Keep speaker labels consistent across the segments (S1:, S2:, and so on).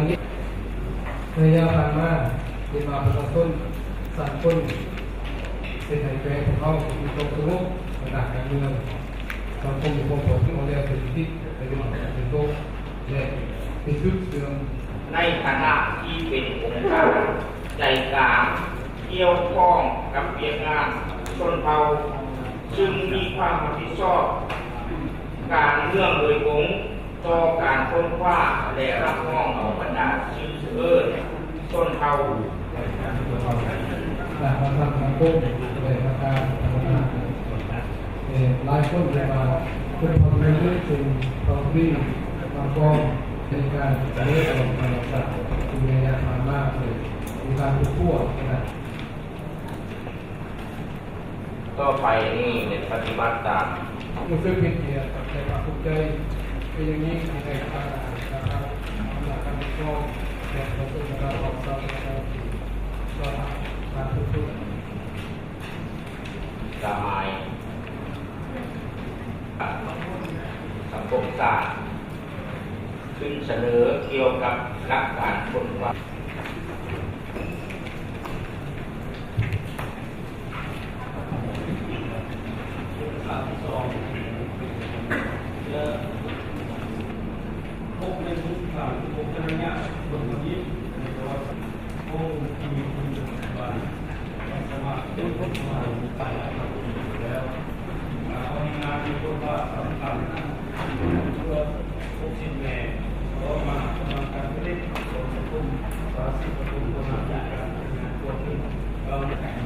S1: นี้ระยะผ่านมาเป็นมาประชาชนสังคมเป็นไทยแฟนของเขามีตรงสนุกระดับการเมืองสังคมมีความผลที่เขาเรียกเป็นที่เป็นโตและเป็นชุดเสื่อม
S2: ในฐานะที่เป็นองค์การใจกลางเกี่ยวข้องกับเรื่องงานชนเผ่าซึ่งมีความรับผิดชอบการเรื่องโดยตรงต่อการค้นคว้าและรับน้องเอาบรรดาชื่อชนเผ่า
S1: และมาทำสังคมในประการธรรมดาหลายคนจะมาเป็นคนเรื่องเป็นความดีความกองในการเลือกออกมาจากคุณในยามมากเลยมีการทุกขั้วนะ
S2: ก็ไปนี่เป็นปฏิบัติตาม
S1: รู้สึกเป็นเกียรติในความภูมิใจเป็นอย่างนี้ในการนะครับหลักการก็แต่เราต้องการออกสอบนะครับก็การทุกข์
S2: สมัยสังคมศาสตร์ซึ่งเสนอเกี่ยวกับหลักการค้นคว้า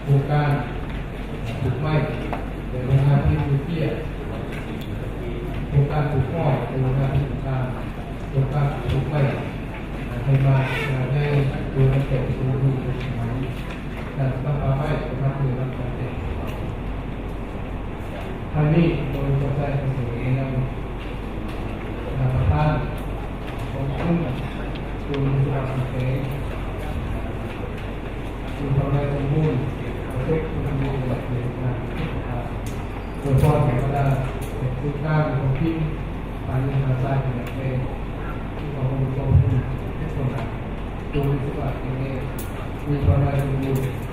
S1: โครงการปลูกไม้ในโรงงานที่มีเตี้ยโครงการปลูกอ้อยในโรงงานที่มีการโครงการปลูกไม้ให้มาให้ดูแลเก็บดูสมัยแต่ต้องเอาไว้นะครับคือรับของเด็กทางนี้โดยตัวใจของตัวเองนำประธานของคุณดูสุขภาพเองดูทำลายสมบูรณ์เช็คคุณดูแบบนี้นะครับโดยพ่อแม่ก็ได้เป็นผู้กล้าเป็นคนที่ปานนี้มาสร้างเป็นเองที่เขาเป็นคนที่ทุกคนดูสุขภาพเองมีทำลายสมบูรณ์